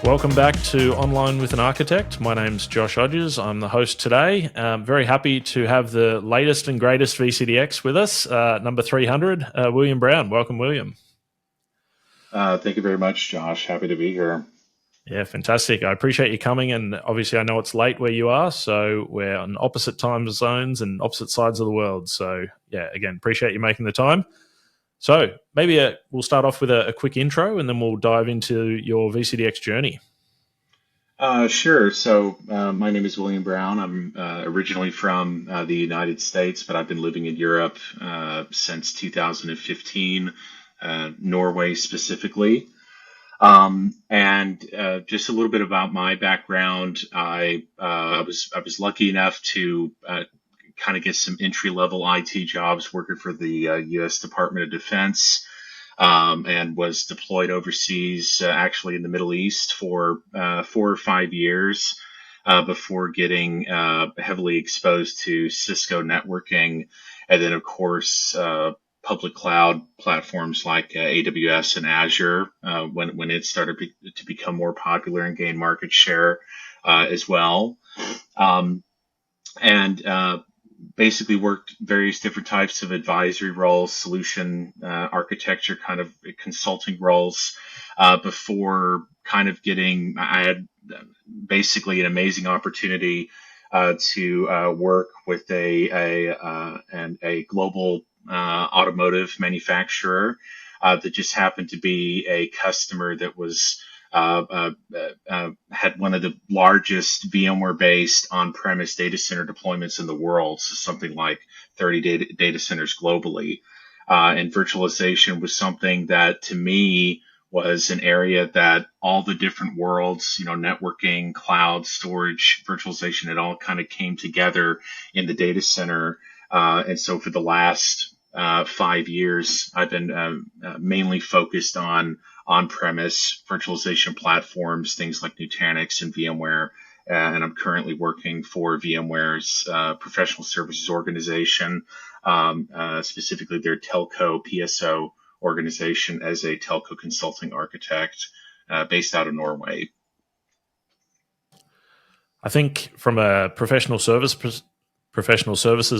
Welcome back to Online with an Architect. My name's Josh Hodges. I'm the host today. Very happy to have the latest and greatest VCDX with us, number 300, William Brown. Welcome, William. Thank you very much, Josh. Happy to be here. Yeah, fantastic. I appreciate you coming, and obviously I know it's late where you are, so we're on opposite time zones and opposite sides of the world. So yeah, again, appreciate you making the time. So maybe we'll start off with a quick intro, and then we'll dive into your VCDX journey. Sure. So my name is William Brown. I'm originally from the United States, but I've been living in Europe since 2015, Norway specifically. And just a little bit about my background. I was lucky enough to kind of get some entry-level IT jobs working for the U.S. Department of Defense, and was deployed overseas, actually in the Middle East for 4 or 5 years before getting heavily exposed to Cisco networking, and then of course public cloud platforms like AWS and Azure when it started to become more popular and gain market share as well. And basically worked various different types of advisory roles, solution architecture kind of consulting roles before kind of I had basically an amazing opportunity to work with a global automotive manufacturer that just happened to be a customer that was had one of the largest VMware-based on-premise data center deployments in the world, so something like 30 data centers globally. And virtualization was something that, to me, was an area that all the different worlds, networking, cloud, storage, virtualization, it all kind of came together in the data center. And so for the last 5 years, I've been mainly focused on-premise virtualization platforms, things like Nutanix and VMware. And I'm currently working for VMware's professional services organization, specifically their Telco PSO organization, as a Telco Consulting Architect based out of Norway. I think from a professional services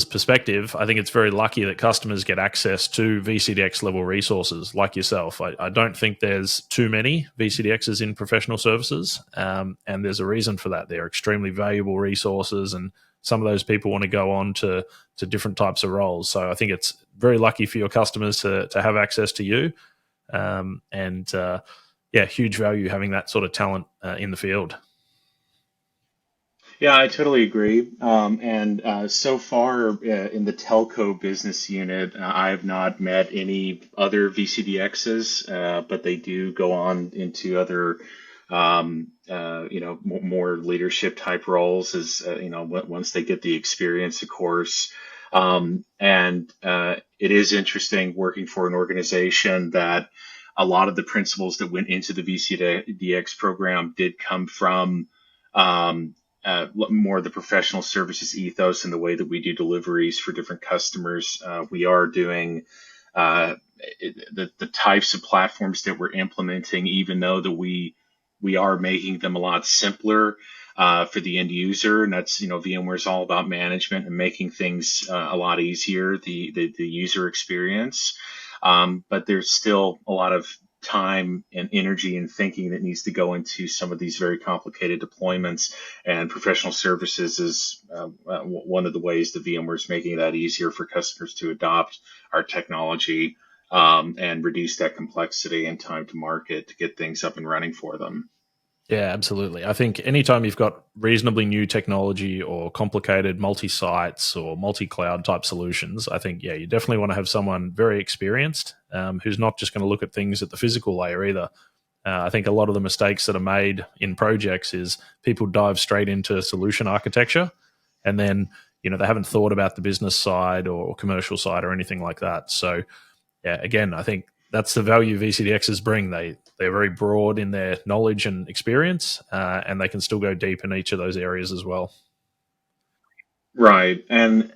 perspective, I think it's very lucky that customers get access to VCDX level resources like yourself. I don't think there's too many VCDXs in professional services, and there's a reason for that. They're extremely valuable resources, and some of those people want to go on to different types of roles. So I think it's very lucky for your customers to have access to you, and huge value having that sort of talent in the field. Yeah, I totally agree. And so far in the telco business unit, I have not met any other VCDXs, but they do go on into other, more leadership type roles as, once they get the experience, of course. And it is interesting working for an organization that a lot of the principles that went into the VCDX program did come from more of the professional services ethos and the way that we do deliveries for different customers. We are doing the types of platforms that we're implementing, even though that we are making them a lot simpler for the end user. And that's, VMware is all about management and making things a lot easier, the user experience. But there's still a lot of time and energy and thinking that needs to go into some of these very complicated deployments, and professional services is one of the ways that VMware is making that easier for customers to adopt our technology and reduce that complexity and time to market to get things up and running for them. Yeah, absolutely. I think anytime you've got reasonably new technology or complicated multi-sites or multi-cloud type solutions, I think, you definitely want to have someone very experienced who's not just going to look at things at the physical layer either. I think a lot of the mistakes that are made in projects is people dive straight into solution architecture, and then, they haven't thought about the business side or commercial side or anything like that. So, again, I think that's the value VCDXs bring. They're very broad in their knowledge and experience, and they can still go deep in each of those areas as well. Right. And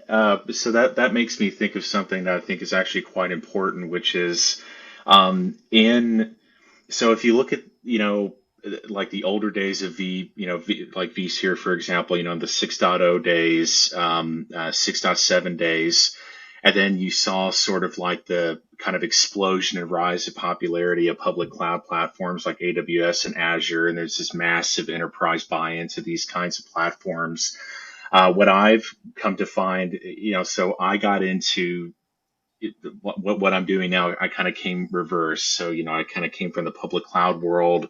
so that makes me think of something that I think is actually quite important, which is so if you look at, like the older days of like vSphere, for example, the 6.0 days, 6.7 days. And then you saw sort of like the kind of explosion and rise of popularity of public cloud platforms like AWS and Azure. And there's this massive enterprise buy-in to these kinds of platforms. What I've come to find, so I got into what I'm doing now. I kind of came reverse. So, I kind of came from the public cloud world,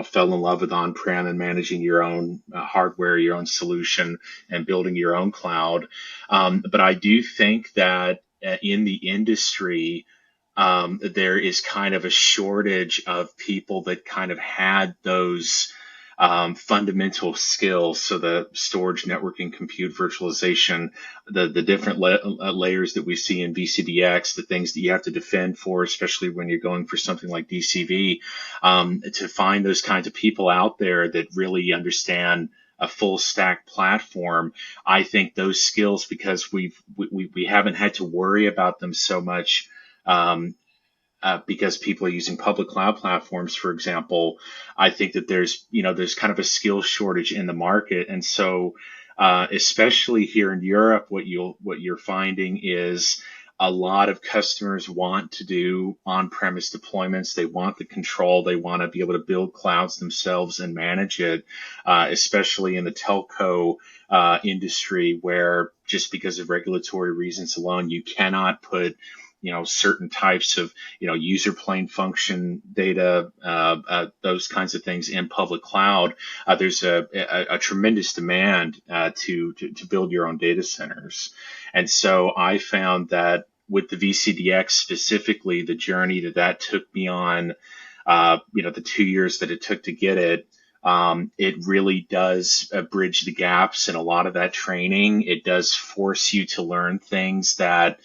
fell in love with on-prem and managing your own hardware, your own solution, and building your own cloud. But I do think that in the industry, there is kind of a shortage of people that kind of had those fundamental skills. So the storage, networking, compute, virtualization, the different layers that we see in VCDX, the things that you have to defend for, especially when you're going for something like DCV, to find those kinds of people out there that really understand a full stack platform. I think those skills, because we haven't had to worry about them so much, because people are using public cloud platforms, for example. I think that there's kind of a skill shortage in the market. And so, especially here in Europe, what you're finding is a lot of customers want to do on-premise deployments. They want the control. They want to be able to build clouds themselves and manage it, especially in the telco industry, where just because of regulatory reasons alone, you cannot put certain types of, user plane function data, those kinds of things in public cloud. There's a tremendous demand to build your own data centers. And so I found that with the VCDX specifically, the journey that took me on, the 2 years that it took to get it, it really does bridge the gaps in a lot of that training. It does force you to learn things that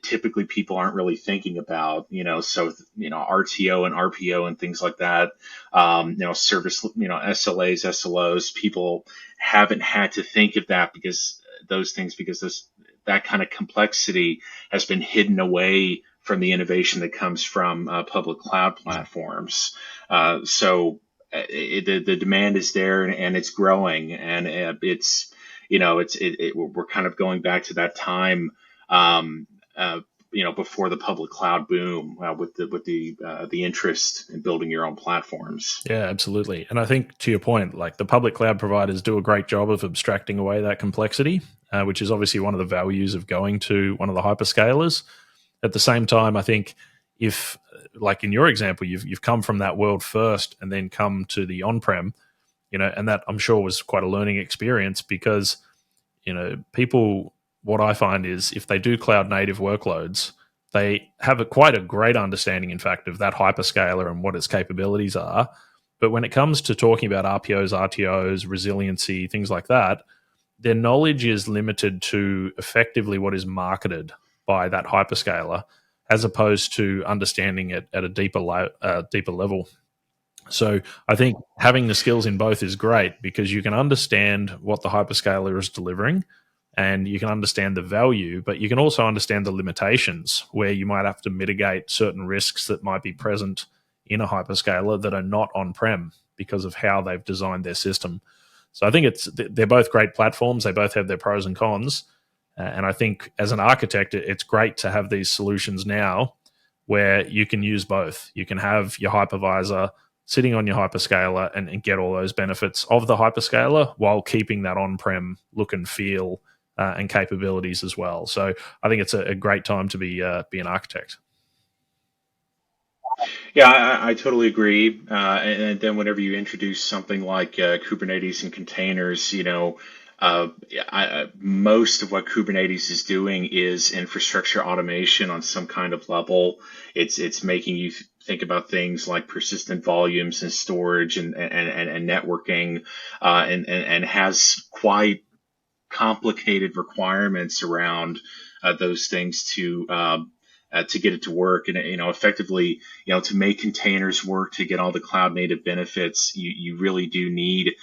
typically people aren't really thinking about, so, RTO and RPO and things like that, service, SLAs, SLOs, people haven't had to think of that because that kind of complexity has been hidden away from the innovation that comes from public cloud platforms. So the demand is there, and it's growing, and we're kind of going back to that time, before the public cloud boom, with the interest in building your own platforms. Yeah, absolutely. And I think to your point, like the public cloud providers do a great job of abstracting away that complexity, which is obviously one of the values of going to one of the hyperscalers. At the same time, I think if, like in your example, you've come from that world first and then come to the on-prem, and that I'm sure was quite a learning experience because, people, what I find is if they do cloud native workloads, they have quite a great understanding, in fact, of that hyperscaler and what its capabilities are. But when it comes to talking about RPOs, RTOs, resiliency, things like that, their knowledge is limited to effectively what is marketed by that hyperscaler, as opposed to understanding it at a deeper level. So I think having the skills in both is great because you can understand what the hyperscaler is delivering and you can understand the value, but you can also understand the limitations where you might have to mitigate certain risks that might be present in a hyperscaler that are not on-prem because of how they've designed their system. So I think they're both great platforms. They both have their pros and cons. And I think as an architect, it's great to have these solutions now where you can use both. You can have your hypervisor sitting on your hyperscaler and get all those benefits of the hyperscaler while keeping that on-prem look and feel and capabilities as well. So I think it's a great time to be an architect. Yeah, I totally agree. And then whenever you introduce something like Kubernetes and containers, most of what Kubernetes is doing is infrastructure automation on some kind of level. It's making you think about things like persistent volumes and storage and networking, and has quite complicated requirements around those things to get it to work. And effectively, to make containers work, to get all the cloud native benefits, you really do need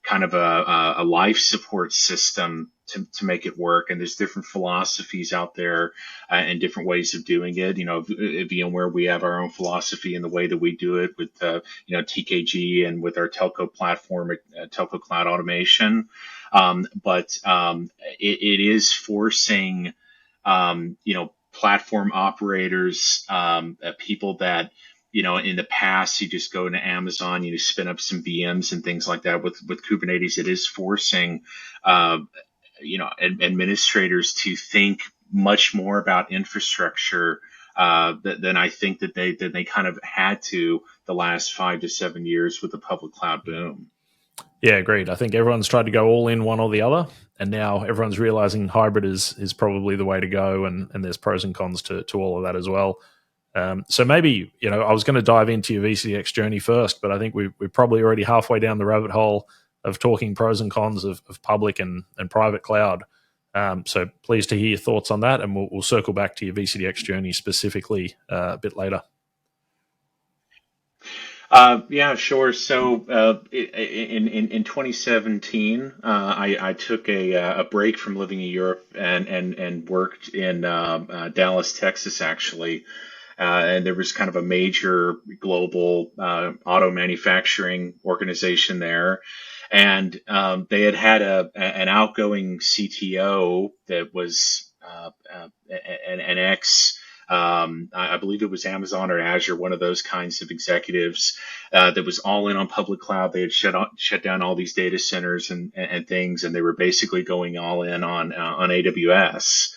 kind of a life support system to make it work. And there's different philosophies out there and different ways of doing it. At VMware, we have our own philosophy in the way that we do it with, TKG and with our telco platform, telco cloud automation. But it is forcing, platform operators, people that, in the past, you just go into Amazon, you spin up some VMs and things like that. With Kubernetes, it is forcing, administrators to think much more about infrastructure than I think that they kind of had to the last 5 to 7 years with the public cloud boom. Yeah, agreed. I think everyone's tried to go all in one or the other, and now everyone's realizing hybrid is probably the way to go, and there's pros and cons to all of that as well. So maybe, I was going to dive into your VCDX journey first, but I think we're probably already halfway down the rabbit hole of talking pros and cons of public and private cloud. So pleased to hear your thoughts on that, and we'll circle back to your VCDX journey specifically a bit later. Yeah, sure. So in 2017, I took a break from living in Europe and worked in Dallas, Texas, actually. And there was kind of a major global auto manufacturing organization there. And they had an outgoing CTO that was an ex, I believe it was Amazon or Azure, one of those kinds of executives that was all in on public cloud. They had shut down all these data centers and things, and they were basically going all in on AWS.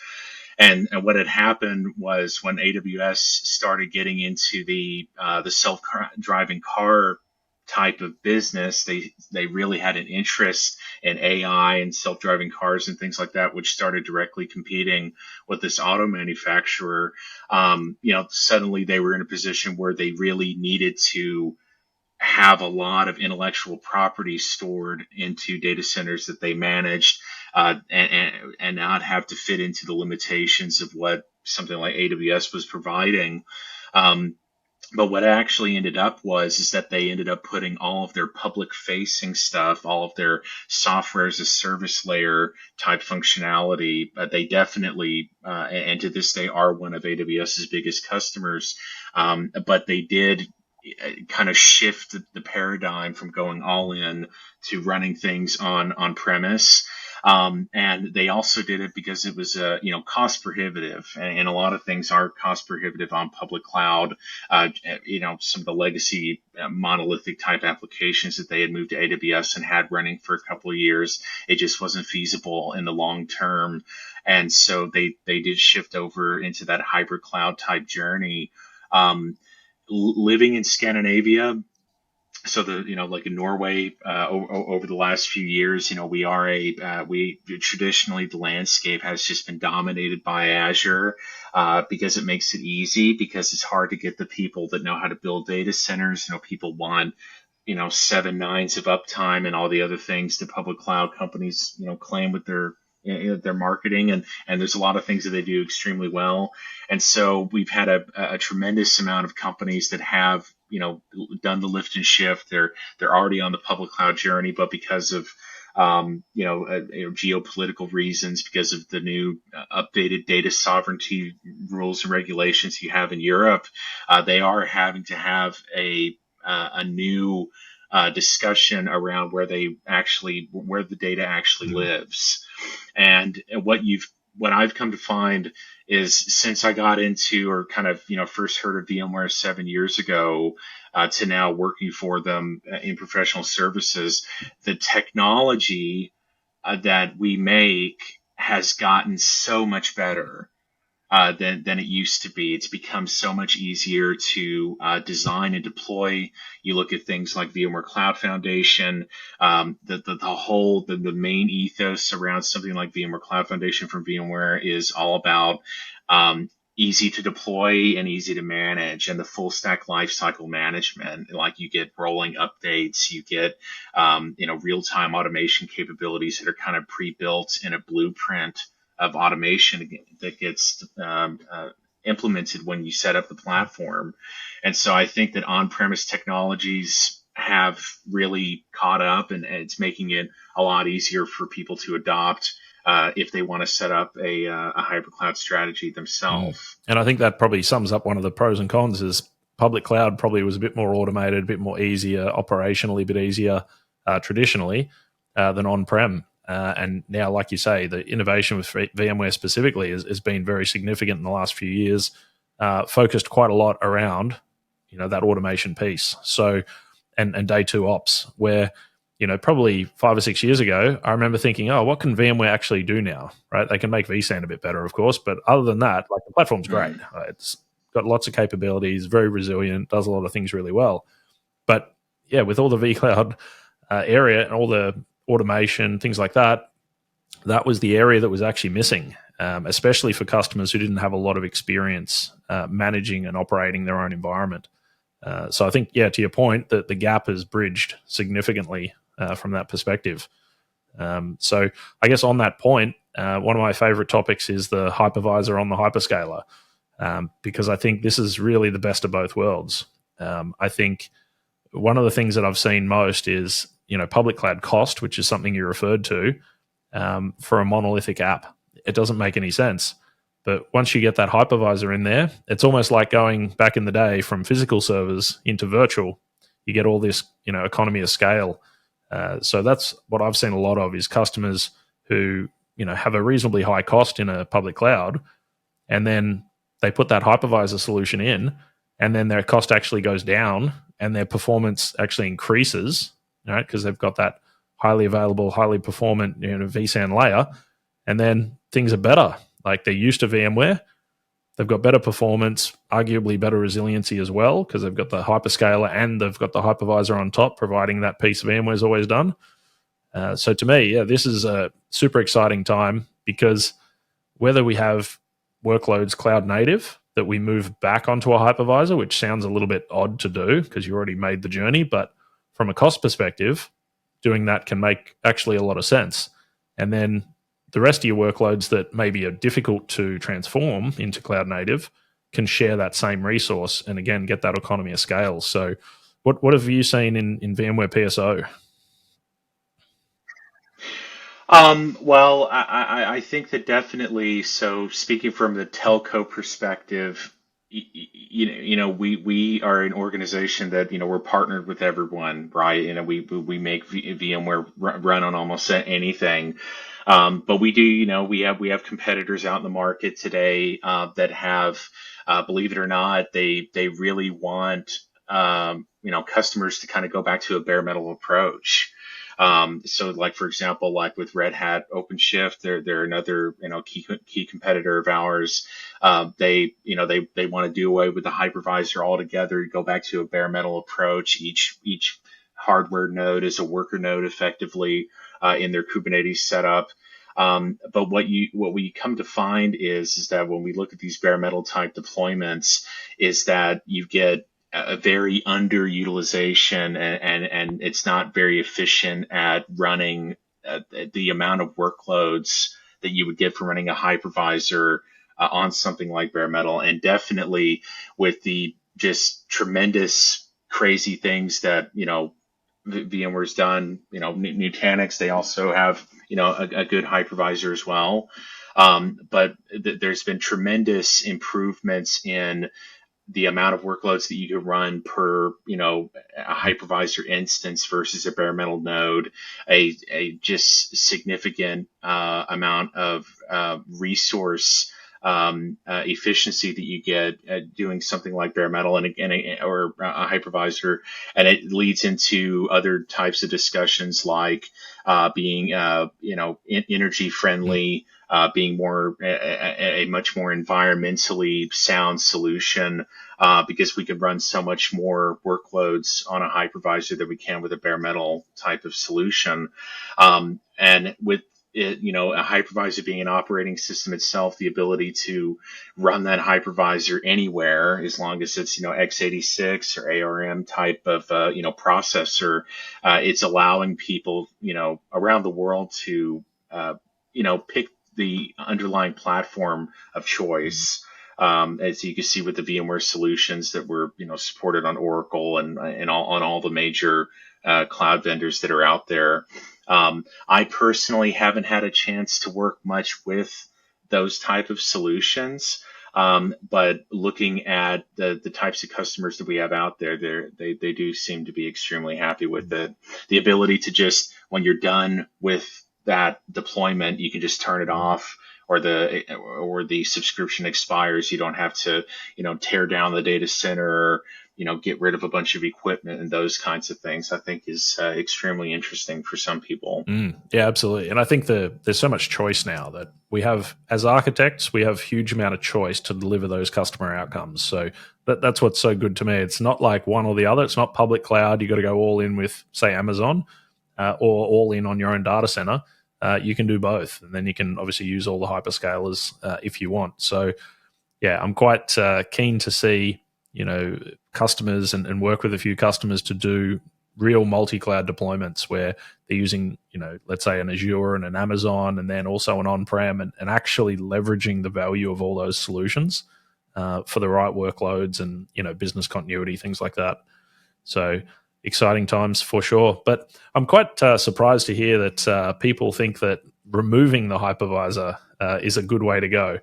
And what had happened was when AWS started getting into the self-driving car type of business, they really had an interest in AI and self-driving cars and things like that, which started directly competing with this auto manufacturer. Suddenly they were in a position where they really needed to have a lot of intellectual property stored into data centers that they managed, and not have to fit into the limitations of what something like AWS was providing. But what actually ended up is that they ended up putting all of their public facing stuff, all of their software as a service layer type functionality. They definitely, and to this day, are one of AWS's biggest customers. But they did kind of shift the paradigm from going all in to running things on premise. And they also did it because it was, cost prohibitive, and a lot of things are cost prohibitive on public cloud. Some of the legacy monolithic type applications that they had moved to AWS and had running for a couple of years, it just wasn't feasible in the long term. And so they did shift over into that hybrid cloud type journey. Living in Scandinavia, so like in Norway, over the last few years, we traditionally, the landscape has just been dominated by Azure, because it makes it easy, because it's hard to get the people that know how to build data centers. People want 7 nines of uptime and all the other things that public cloud companies claim with their marketing, and there's a lot of things that they do extremely well. And so we've had a tremendous amount of companies that have done the lift and shift. They're already on the public cloud journey, but because of geopolitical reasons, because of the new updated data sovereignty rules and regulations you have in Europe, they are having to have a new discussion around where the data actually lives. And what I've come to find is, since I got into, or kind of first heard of VMware 7 years ago, to now working for them in professional services, the technology that we make has gotten so much better than it used to be. It's become so much easier to design and deploy. You look at things like VMware Cloud Foundation, the main ethos around something like VMware Cloud Foundation from VMware is all about easy to deploy and easy to manage, and the full stack lifecycle management. Like, you get rolling updates, you get real-time automation capabilities that are kind of pre-built in a blueprint of automation that gets implemented when you set up the platform. And so I think that on-premise technologies have really caught up, and it's making it a lot easier for people to adopt if they want to set up a hypercloud strategy themselves. And I think that probably sums up one of the pros and cons is public cloud probably was a bit more automated, a bit more easier, operationally a bit easier traditionally than on-prem. And now, like you say, the innovation with VMware specifically has been very significant in the last few years, focused quite a lot around, that automation piece. So, and day two ops, where, probably 5 or 6 years ago, I remember thinking, oh, what can VMware actually do now, right? They can make vSAN a bit better, of course, but other than that, like the platform's great. It's got lots of capabilities, very resilient, does a lot of things really well. But yeah, with all the vCloud area and all the automation, things like that, that was the area that was actually missing, especially for customers who didn't have a lot of experience managing and operating their own environment. So I think, yeah, to your point, that the gap is bridged significantly from that perspective. So I guess on that point, one of my favorite topics is the hypervisor on the hyperscaler, because I think this is really the best of both worlds. I think one of the things that I've seen most is, public cloud cost, which is something you referred to, for a monolithic app. It doesn't make any sense. But once you get that hypervisor in there, it's almost like going back in the day from physical servers into virtual. You get all this, economy of scale. So that's what I've seen a lot of is customers who, have a reasonably high cost in a public cloud, and then they put that hypervisor solution in, and then their cost actually goes down and their performance actually increases, right? Because they've got that highly available, highly performant, vSAN layer, and then things are better. Like they're used to VMware, they've got better performance, arguably better resiliency as well, because they've got the hyperscaler and they've got the hypervisor on top, providing that piece VMware's always done. So to me, yeah, this is a super exciting time, because whether we have workloads cloud native that we move back onto a hypervisor, which sounds a little bit odd to do because you already made the journey, but from a cost perspective, doing that can make actually a lot of sense. And then the rest of your workloads that maybe are difficult to transform into cloud native can share that same resource and again get that economy of scale. So what have you seen in VMware PSO? Well, I think that definitely. So, speaking from the telco perspective, we are an organization that we're partnered with everyone, right? We make VMware run on almost anything. But we do, we have competitors out in the market today that have, believe it or not, they really want customers to kind of go back to a bare metal approach. So like, for example, like with Red Hat OpenShift, they're another, key competitor of ours. They want to do away with the hypervisor altogether, go back to a bare metal approach. Each hardware node is a worker node effectively, in their Kubernetes setup. But what we come to find is that when we look at these bare metal type deployments, is that you get a very underutilization, and it's not very efficient at running the amount of workloads that you would get from running a hypervisor on something like bare metal. And definitely with the just tremendous crazy things that VMware's done, Nutanix, they also have a good hypervisor as well. But there's been tremendous improvements in the amount of workloads that you can run per, a hypervisor instance versus a bare metal node, a just significant amount of resource efficiency that you get at doing something like bare metal or a hypervisor. And it leads into other types of discussions like being, energy friendly, being more a much more environmentally sound solution, because we can run so much more workloads on a hypervisor than we can with a bare metal type of solution. And with it, a hypervisor being an operating system itself, the ability to run that hypervisor anywhere, as long as it's, x86 or ARM type of, processor, it's allowing people, around the world to, pick the underlying platform of choice. as you can see with the VMware solutions that were, supported on Oracle and on all the major cloud vendors that are out there. I personally haven't had a chance to work much with those type of solutions. But looking at the types of customers that we have out there, they do seem to be extremely happy with the ability to just, when you're done with that deployment, you can just turn it off, or the subscription expires. You don't have to, tear down the data center, get rid of a bunch of equipment and those kinds of things. I think is extremely interesting for some people. Yeah, absolutely. And I think there's so much choice now that we have, as architects, we have huge amount of choice to deliver those customer outcomes. So that's what's so good to me. It's not like one or the other. It's not public cloud. You got to go all in with, say, Amazon, or all in on your own data center. You can do both, and then you can obviously use all the hyperscalers if you want. So, yeah, I'm quite keen to see, customers and work with a few customers to do real multi-cloud deployments where they're using, let's say an Azure and an Amazon, and then also an on-prem, and actually leveraging the value of all those solutions for the right workloads and, business continuity, things like that. So exciting times for sure. But I'm quite surprised to hear that people think that removing the hypervisor is a good way to go.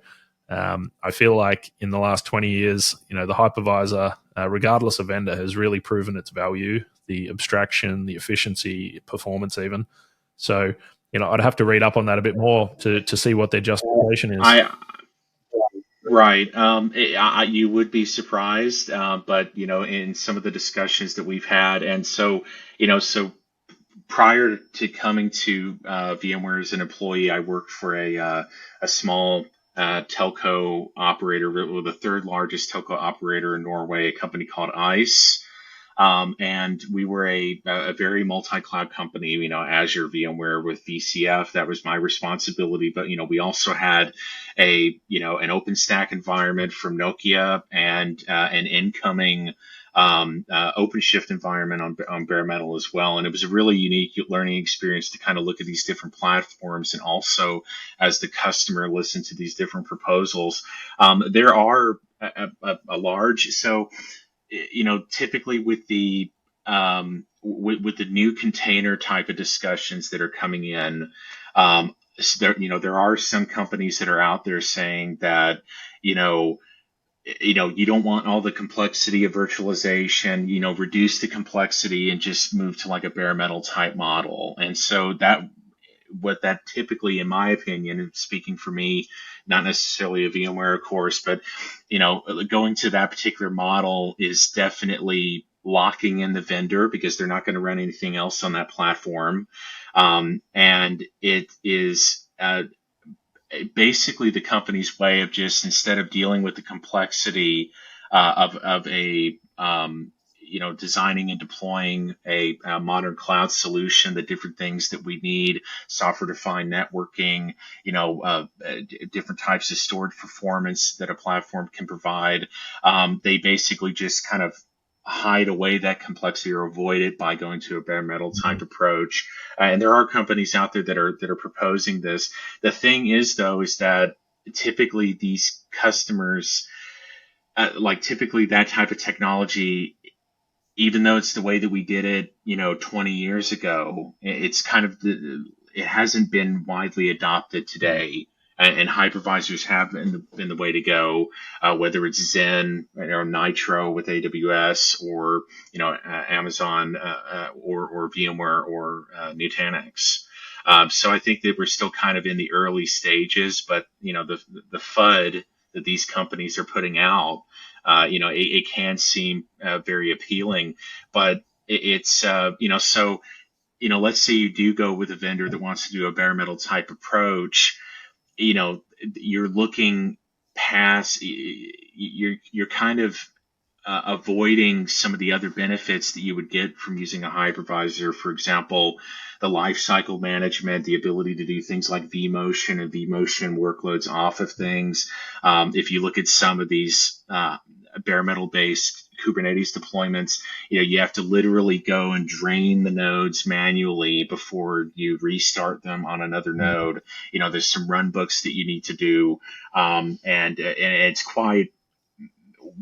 I feel like in the last 20 years, the hypervisor, regardless of vendor, has really proven its value, the abstraction, the efficiency, performance even. So, I'd have to read up on that a bit more to see what their justification is. Right. You would be surprised, but in some of the discussions that we've had, and so prior to coming to VMware as an employee, I worked for a small telco operator, the third largest telco operator in Norway, a company called ICE. And we were a very multi-cloud company, Azure, VMware with VCF. That was my responsibility. But, we also had an OpenStack environment from Nokia and an incoming OpenShift environment on bare metal as well. And it was a really unique learning experience to kind of look at these different platforms, and also as the customer listened to these different proposals. There are a large, so typically with the with the new container type of discussions that are coming in, there are some companies that are out there saying that you don't want all the complexity of virtualization, reduce the complexity and just move to like a bare metal type model. And so what that typically, in my opinion, and speaking for me, not necessarily a VMware, of course, but, going to that particular model is definitely locking in the vendor because they're not going to run anything else on that platform. And it is basically the company's way of just, instead of dealing with the complexity of a designing and deploying a modern cloud solution, the different things that we need, software-defined networking, different types of storage performance that a platform can provide. They basically just kind of hide away that complexity or avoid it by going to a bare metal type approach. And there are companies out there that are proposing this. The thing is, though, is that typically these customers, typically that type of technology, even though it's the way that we did it, 20 years ago, it's kind of it hasn't been widely adopted today. And hypervisors have been the way to go, whether it's Zen or Nitro with AWS, or Amazon or VMware or Nutanix. So I think that we're still kind of in the early stages, but the FUD that these companies are putting out, it can seem very appealing, but it's so let's say you do go with a vendor that wants to do a bare metal type approach. You're looking past, you're kind of avoiding some of the other benefits that you would get from using a hypervisor. For example, the lifecycle management, the ability to do things like vMotion and vMotion workloads off of things. If you look at some of these bare metal based Kubernetes deployments, you have to literally go and drain the nodes manually before you restart them on another node. There's some run books that you need to do, and it's quite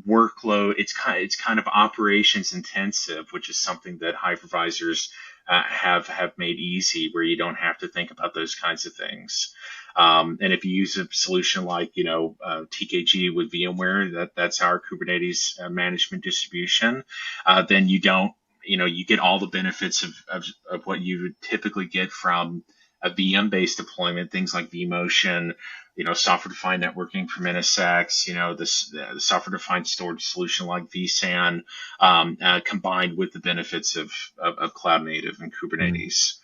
workload. It's kind of operations intensive, which is something that hypervisors have made easy, where you don't have to think about those kinds of things. And if you use a solution like TKG with VMware, that's our Kubernetes management distribution, then you don't you get all the benefits of what you would typically get from a VM based deployment, things like vMotion, software-defined networking from NSX, the software-defined storage solution like vSAN, combined with the benefits of cloud native and Kubernetes,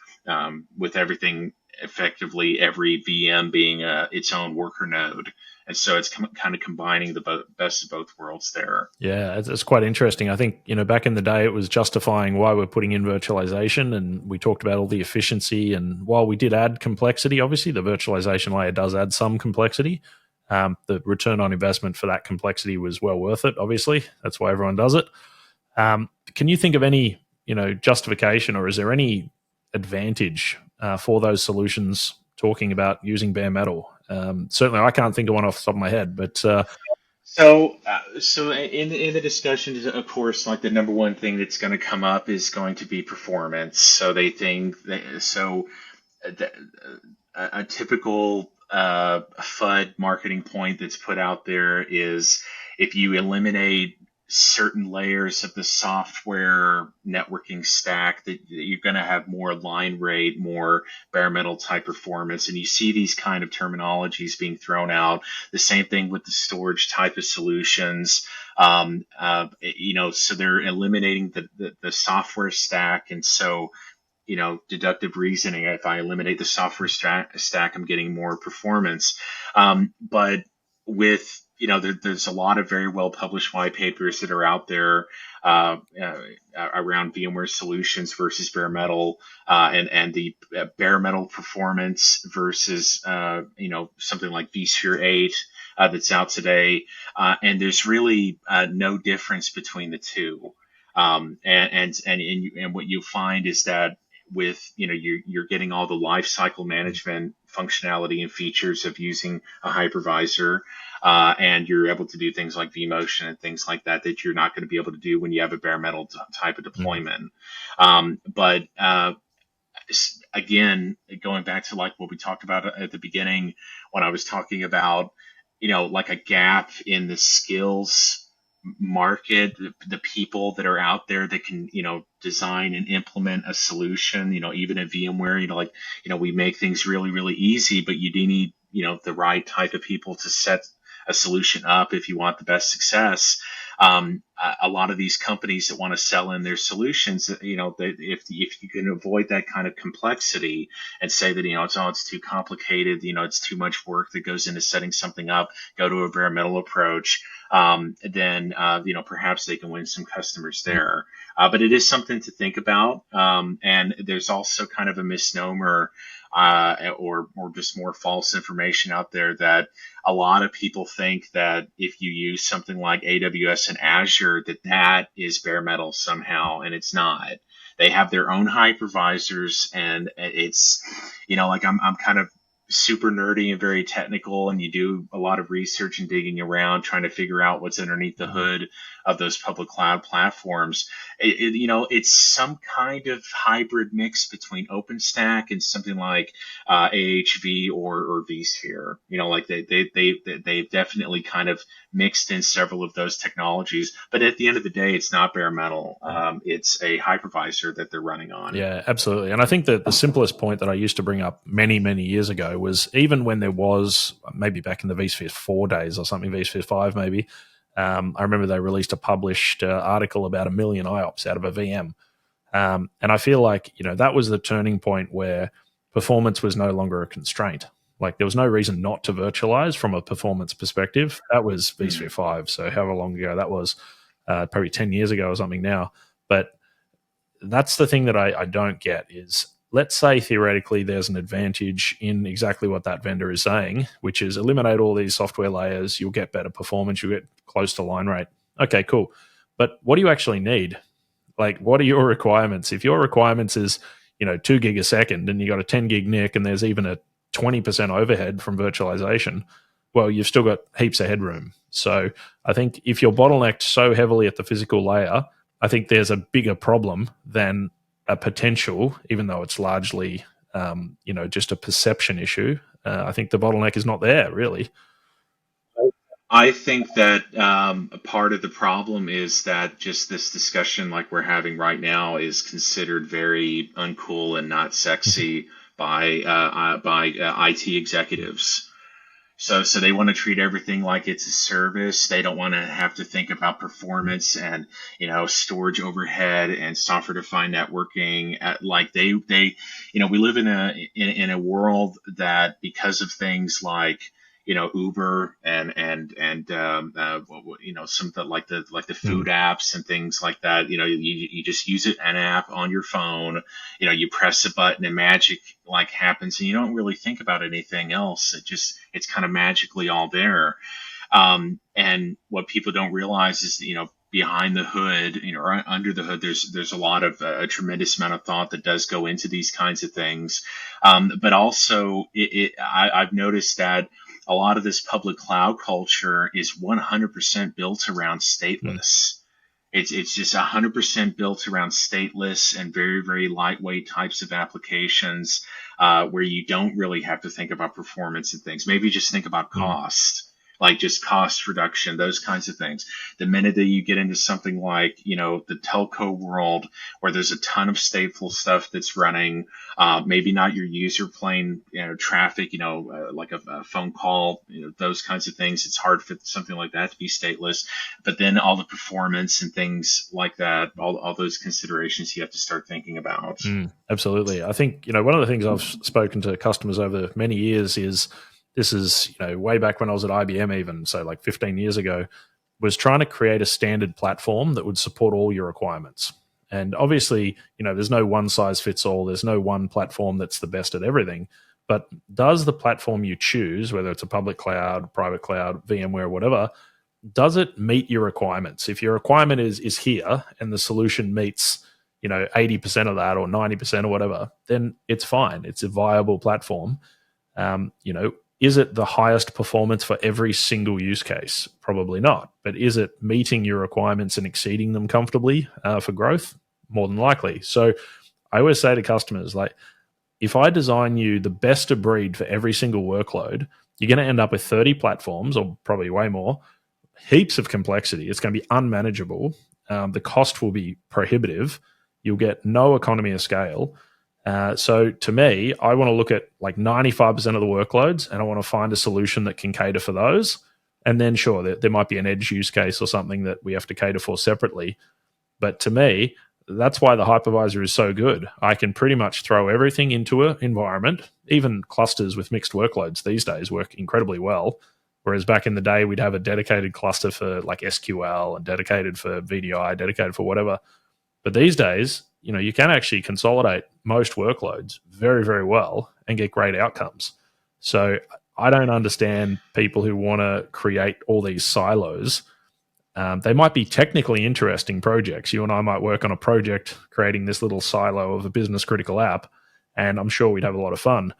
with everything effectively every VM being its own worker node. And so it's kind of combining the best of both worlds there. Yeah, it's quite interesting. I think, back in the day, it was justifying why we're putting in virtualization, and we talked about all the efficiency. And while we did add complexity, obviously the virtualization layer does add some complexity. The return on investment for that complexity was well worth it, obviously. That's why everyone does it. Can you think of any, justification, or is there any advantage for those solutions talking about using bare metal? Certainly, I can't think of one off the top of my head, but So in the discussions, of course, like the number one thing that's going to come up is going to be performance. So they think a typical FUD marketing point that's put out there is, if you eliminate certain layers of the software networking stack, that you're going to have more line rate, more bare metal type performance. And you see these kind of terminologies being thrown out. The same thing with the storage type of solutions. So they're eliminating the software stack. And so, deductive reasoning, if I eliminate the software stack, I'm getting more performance. But with there's a lot of very well published white papers that are out there around VMware solutions versus bare metal, and the bare metal performance versus something like vSphere 8 that's out today, and there's really no difference between the two. And what you find is that with you're getting all the lifecycle management functionality and features of using a hypervisor, and you're able to do things like vMotion and things like that you're not going to be able to do when you have a bare metal type of deployment. But again, going back to like what we talked about at the beginning, when I was talking about like a gap in the skills market, the people that are out there that can design and implement a solution, even at VMware, we make things really, really easy, but you do need the right type of people to set a solution up if you want the best success. A lot of these companies that want to sell in their solutions, that if you can avoid that kind of complexity and say that it's too complicated, it's too much work that goes into setting something up, go to a bare metal approach, then perhaps they can win some customers there. But it is something to think about, and there's also kind of a misnomer, or just more false information out there, that a lot of people think that if you use something like AWS and Azure, that is bare metal somehow, and it's not. They have their own hypervisors, and it's I'm kind of super nerdy and very technical, and you do a lot of research and digging around trying to figure out what's underneath the hood of those public cloud platforms. It's some kind of hybrid mix between OpenStack and something like AHV or vSphere. Like they've definitely kind of mixed in several of those technologies, but at the end of the day, it's not bare metal. It's a hypervisor that they're running on. Yeah, absolutely. And I think that the simplest point that I used to bring up many, many years ago was, even when there was, maybe back in the vSphere 4 days or something, vSphere 5 maybe, I remember they released a published article about 1 million IOPS out of a VM. And I feel like, that was the turning point where performance was no longer a constraint. Like, there was no reason not to virtualize from a performance perspective. That was vSphere 5. So however long ago that was, probably 10 years ago or something now. But that's the thing that I don't get is, let's say theoretically there's an advantage in exactly what that vendor is saying, which is eliminate all these software layers, you'll get better performance, you'll get close to line rate. Okay, cool. but what do you actually need? Like, what are your requirements? If your requirements is 2 gig a second, and you got a 10 gig NIC, and there's even a 20% overhead from virtualization, well, you've still got heaps of headroom. So I think if you're bottlenecked so heavily at the physical layer, I think there's a bigger problem than a potential, even though it's largely just a perception issue. I think the bottleneck is not there, really. I think that a part of the problem is that just this discussion, like we're having right now, is considered very uncool and not sexy by IT executives. So they want to treat everything like it's a service. They don't want to have to think about performance and storage overhead and software defined networking. Like we live in a world that, because of things like Uber and some of the like the food apps and things like that. You just use an app on your phone. You press a button and magic like happens, and you don't really think about anything else. It's kind of magically all there. And what people don't realize is behind the hood, or under the hood, there's a lot of a tremendous amount of thought that does go into these kinds of things. But also, I've noticed that a lot of this public cloud culture is 100% built around stateless. It's just 100% built around stateless and very, very lightweight types of applications, where you don't really have to think about performance and things. Maybe just think about cost. Like just cost reduction, those kinds of things. The minute that you get into something like, the telco world, where there's a ton of stateful stuff that's running, maybe not your user plane, traffic, like a phone call, those kinds of things. It's hard for something like that to be stateless. But then all the performance and things like that, all those considerations you have to start thinking about. Absolutely. I think, one of the things I've spoken to customers over many years is, this is, way back when I was at IBM even, so like 15 years ago, was trying to create a standard platform that would support all your requirements. And obviously, there's no one size fits all. There's no one platform that's the best at everything. But does the platform you choose, whether it's a public cloud, private cloud, VMware, whatever, does it meet your requirements? If your requirement is here and the solution meets 80% of that or 90% or whatever, then it's fine. It's a viable platform. Is it the highest performance for every single use case? Probably not. But is it meeting your requirements and exceeding them comfortably for growth? More than likely. So I always say to customers, like, if I design you the best of breed for every single workload, you're going to end up with 30 platforms, or probably way more, heaps of complexity. It's going to be unmanageable. The cost will be prohibitive. You'll get no economy of scale. So to me, I want to look at like 95% of the workloads, and I want to find a solution that can cater for those. And then sure, there might be an edge use case or something that we have to cater for separately. But to me, that's why the hypervisor is so good. I can pretty much throw everything into an environment. Even clusters with mixed workloads these days work incredibly well. Whereas back in the day, we'd have a dedicated cluster for like SQL and dedicated for VDI, dedicated for whatever. But these days, you can actually consolidate most workloads very, very well and get great outcomes. So I don't understand people who want to create all these silos. They might be technically interesting projects. You and I might work on a project creating this little silo of a business critical app, and I'm sure we'd have a lot of fun.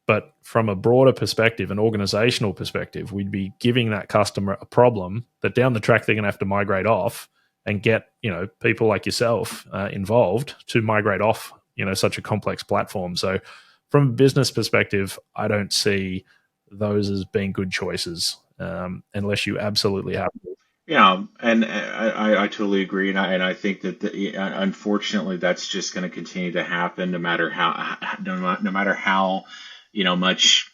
But from a broader perspective, an organizational perspective, we'd be giving that customer a problem that down the track they're going to have to migrate off, and get people like yourself involved to migrate off such a complex platform. So from a business perspective, I don't see those as being good choices unless you absolutely have to. Yeah, and I totally agree, and I think that unfortunately that's just going to continue to happen no matter how much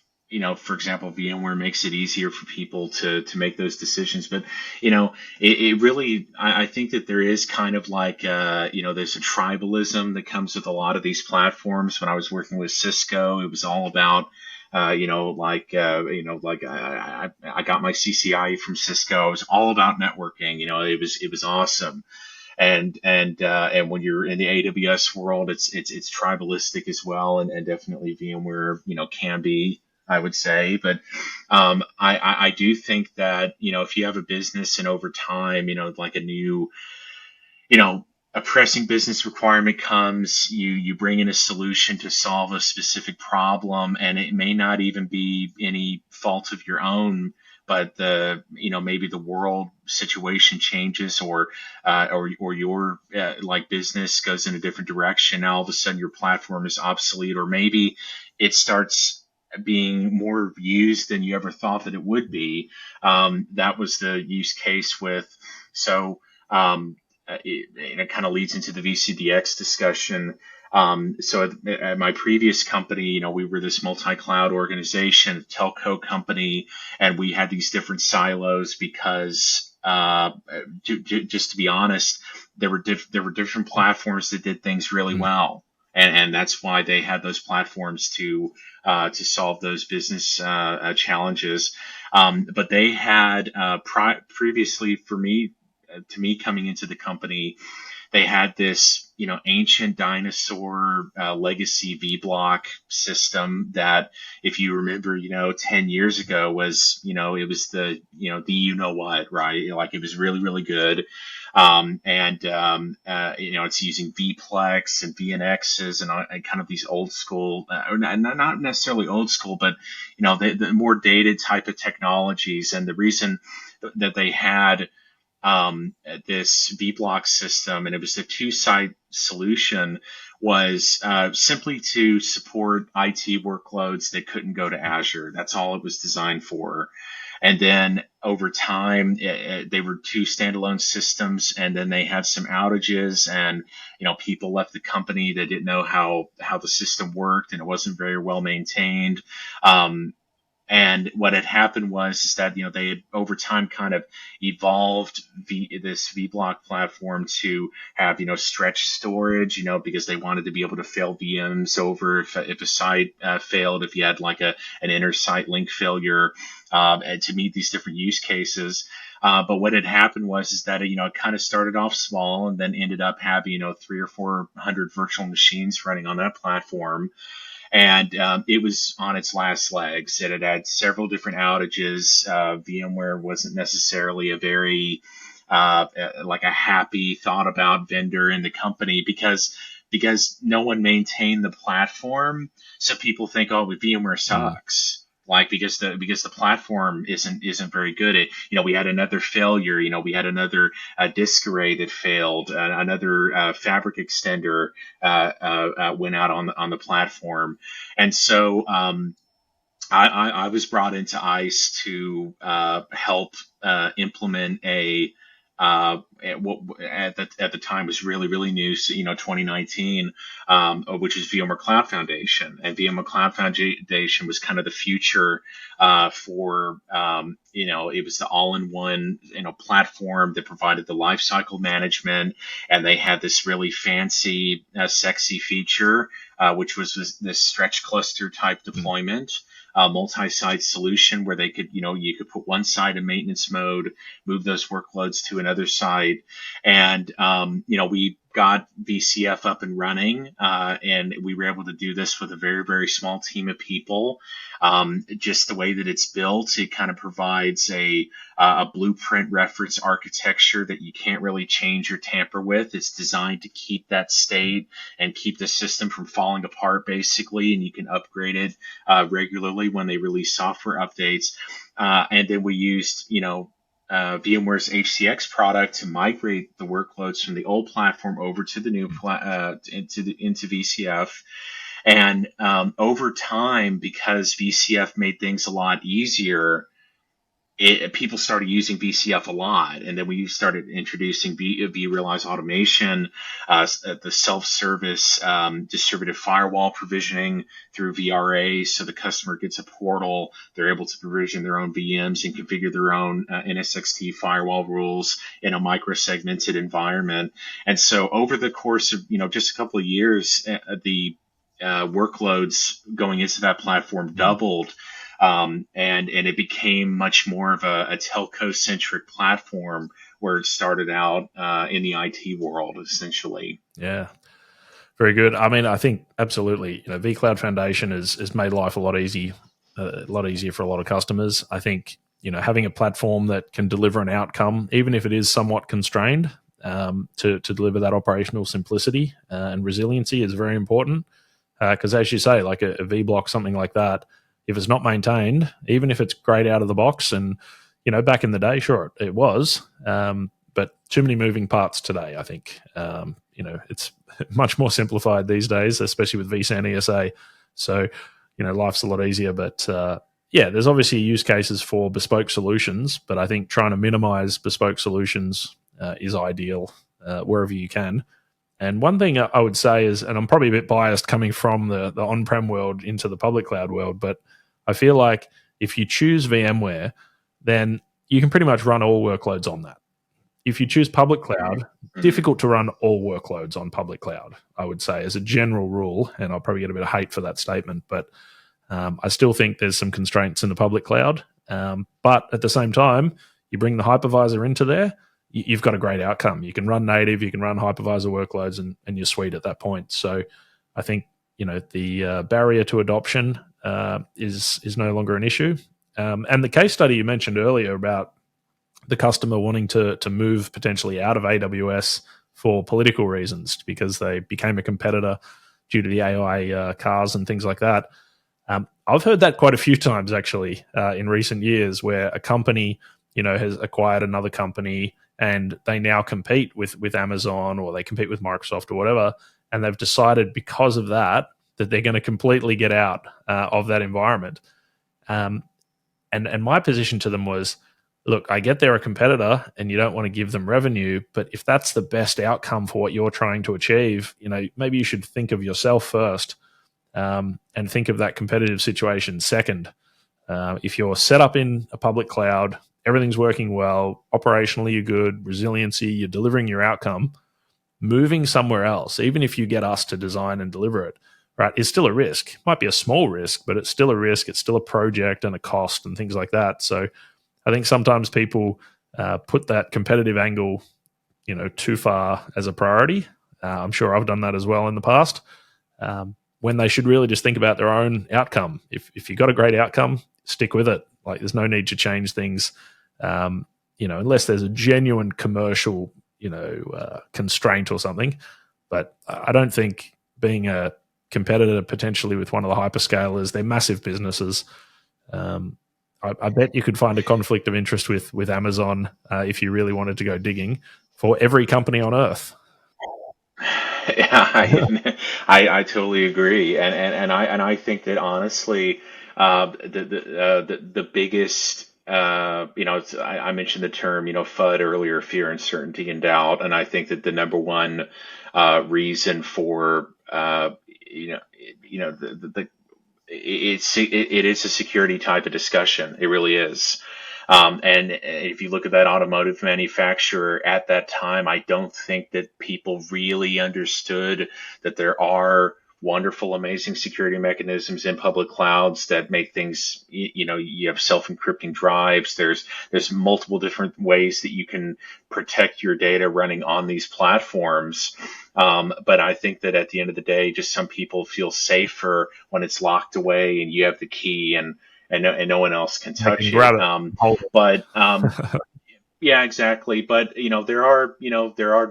for example, VMware makes it easier for people to make those decisions. But it really, I think that there is kind of like there's a tribalism that comes with a lot of these platforms. When I was working with Cisco, it was all about I got my CCIE from Cisco. It was all about networking. It was awesome. And when you're in the AWS world, it's tribalistic as well, and definitely VMware can be, I would say. But I do think that if you have a business and over time like a new you know, a pressing business requirement comes, you bring in a solution to solve a specific problem, and it may not even be any fault of your own, but maybe the world situation changes, or your like business goes in a different direction. Now all of a sudden your platform is obsolete, or maybe it starts being more used than you ever thought that it would be. That was the use case with so. It kind of leads into the VCDX discussion. So at my previous company, we were this multi-cloud organization, telco company, and we had these different silos because, just to be honest, there were different platforms that did things really well. And that's why they had those platforms to solve those business challenges. But they had previously to me coming into the company, they had this, ancient dinosaur legacy VBlock system that, if you remember, 10 years ago was, it was what, right? Like it was really, really good. It's using Vplex and VNXs and kind of these old school, or not necessarily old school, but, the more dated type of technologies. And the reason that they had this VBlock system, and it was a two-site solution, was simply to support IT workloads that couldn't go to Azure. That's all it was designed for. And then over time, they were two standalone systems, and then they had some outages, and people left the company. They didn't know how the system worked, and it wasn't very well maintained. And what had happened is that they had over time kind of evolved this VBlock platform to have stretched storage, because they wanted to be able to fail VMs over if a site failed, if you had like an inter site link failure, and to meet these different use cases. But what had happened is that it kind of started off small and then ended up having 300 or 400 virtual machines running on that platform. And it was on its last legs. It had had several different outages. VMware wasn't necessarily a very like a happy, thought about vendor in the company because no one maintained the platform. So people think, oh, VMware sucks. Like because the platform isn't very good. We had another failure. We had another disk array that failed. Another fabric extender went out on the platform, and so I was brought into ICE to help implement what at the time was really, really new, so, 2019, which is VMware Cloud Foundation. And VMware Cloud Foundation was kind of the future for, it was the all-in-one, platform that provided the lifecycle management. And they had this really fancy, sexy feature, which was this stretch cluster type deployment. Multi-site solution where they could, you could put one site in maintenance mode, move those workloads to another site. And, we got VCF up and running, and we were able to do this with a very, very small team of people. Just the way that it's built, it kind of provides a blueprint reference architecture that you can't really change or tamper with. It's designed to keep that state and keep the system from falling apart, basically, and you can upgrade it regularly when they release software updates. And then we used, VMware's HCX product to migrate the workloads from the old platform over to the new into VCF. And over time, because VCF made things a lot easier, people started using VCF a lot, and then we started introducing vRealize automation, the self-service distributed firewall provisioning through VRA. So the customer gets a portal, they're able to provision their own VMs and configure their own NSXT firewall rules in a micro-segmented environment. And so over the course of just a couple of years, the workloads going into that platform doubled. And it became much more of a telco-centric platform where it started out in the IT world, essentially. Yeah, very good. I mean, I think absolutely, vCloud Foundation has made life a lot easier for a lot of customers. I think, having a platform that can deliver an outcome, even if it is somewhat constrained, to deliver that operational simplicity and resiliency is very important. Because as you say, like a vBlock, something like that, if it's not maintained, even if it's great out of the box, and back in the day, sure, it was, but too many moving parts today. I think it's much more simplified these days, especially with vSAN ESA. So life's a lot easier. But there's obviously use cases for bespoke solutions, but I think trying to minimize bespoke solutions is ideal wherever you can. And one thing I would say is, and I'm probably a bit biased coming from the on-prem world into the public cloud world, but I feel like if you choose VMware, then you can pretty much run all workloads on that. If you choose public cloud, difficult to run all workloads on public cloud, I would say, as a general rule. And I'll probably get a bit of hate for that statement, but I still think there's some constraints in the public cloud. But at the same time, you bring the hypervisor into there, you've got a great outcome. You can run native, you can run hypervisor workloads, and you're sweet at that point. So I think the barrier to adoption is no longer an issue. And the case study you mentioned earlier about the customer wanting to move potentially out of AWS for political reasons because they became a competitor due to the AI cars and things like that. I've heard that quite a few times actually in recent years, where a company has acquired another company and they now compete with Amazon, or they compete with Microsoft or whatever, and they've decided because of that they're going to completely get out of that environment. And my position to them was, look, I get they're a competitor and you don't want to give them revenue, but if that's the best outcome for what you're trying to achieve, maybe you should think of yourself first, and think of that competitive situation second. If you're set up in a public cloud, everything's working well, operationally you're good, resiliency, you're delivering your outcome, moving somewhere else, even if you get us to design and deliver it, right, is still a risk. It might be a small risk, but it's still a risk. It's still a project and a cost and things like that. So I think sometimes people put that competitive angle, too far as a priority. I'm sure I've done that as well in the past, when they should really just think about their own outcome. If you've got a great outcome, stick with it. Like, there's no need to change things, unless there's a genuine commercial, constraint or something. But I don't think being a competitor potentially with one of the hyperscalers, they're massive businesses. I bet you could find a conflict of interest with Amazon if you really wanted to go digging for every company on earth. Yeah, I totally agree, and I think that honestly, the biggest, I mentioned the term, FUD earlier, fear, uncertainty, and doubt, and I think that the number one reason for it is a security type of discussion. It really is. And if you look at that automotive manufacturer at that time, I don't think that people really understood that there are wonderful, amazing security mechanisms in public clouds that make things, you have self-encrypting drives. There's multiple different ways that you can protect your data running on these platforms. But I think that at the end of the day, just some people feel safer when it's locked away and you have the key and no one else can touch it. Yeah, exactly. But there are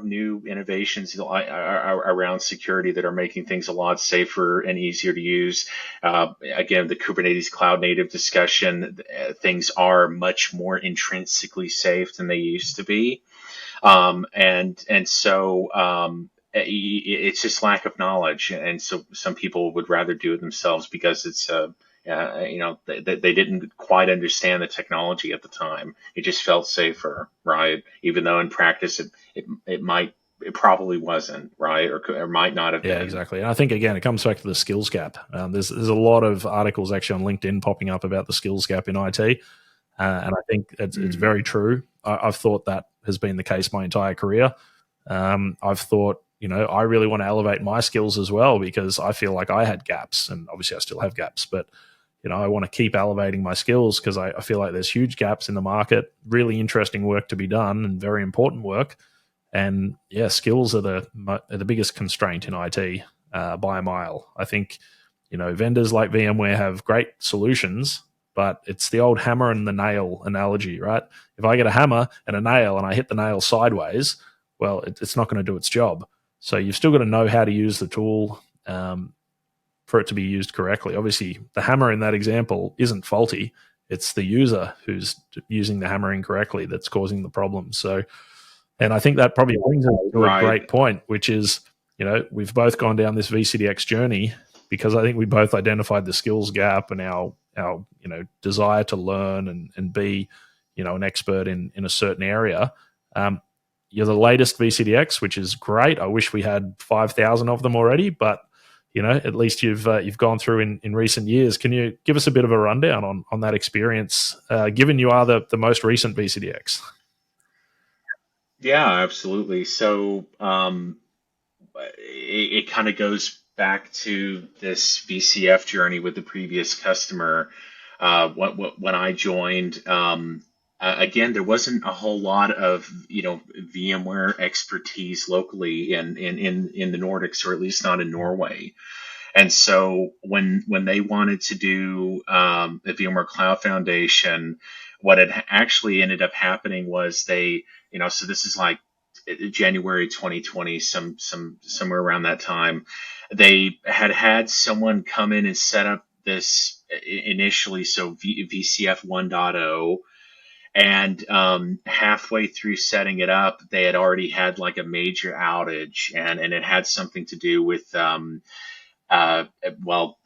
new innovations around security that are making things a lot safer and easier to use. Again, the Kubernetes cloud native discussion, things are much more intrinsically safe than they used to be, and so. It's just lack of knowledge, and so some people would rather do it themselves because it's they didn't quite understand the technology at the time. It just felt safer, right? Even though in practice it probably wasn't, right, or might not have been. Yeah, exactly. And I think again it comes back to the skills gap. There's a lot of articles actually on LinkedIn popping up about the skills gap in IT, and I think it's very true. I've thought that has been the case my entire career. I've thought, I really want to elevate my skills as well because I feel like I had gaps, and obviously I still have gaps, but I want to keep elevating my skills because I feel like there's huge gaps in the market, really interesting work to be done and very important work. And yeah, skills are the biggest constraint in IT by a mile. I think, vendors like VMware have great solutions, but it's the old hammer and the nail analogy, right? If I get a hammer and a nail and I hit the nail sideways, well, it's not going to do its job. So you've still got to know how to use the tool for it to be used correctly. Obviously, the hammer in that example isn't faulty. It's the user who's using the hammer incorrectly that's causing the problem. So, and I think that probably brings us to a Right. great point, which is, we've both gone down this VCDX journey because I think we both identified the skills gap and our desire to learn and be, an expert in a certain area. You're the latest VCDX, which is great. I wish we had 5,000 of them already, but at least you've gone through in recent years. Can you give us a bit of a rundown on that experience, given you are the most recent VCDX? Yeah, absolutely. So it kind of goes back to this VCF journey with the previous customer. When I joined, again, there wasn't a whole lot of VMware expertise locally in the Nordics, or at least not in Norway. And so when they wanted to do the VMware Cloud Foundation, what had actually ended up happening was so this is like January 2020, somewhere around that time, they had someone come in and set up this initially, so VCF 1.0. And halfway through setting it up, they had already had like a major outage, and it had something to do with uh, well,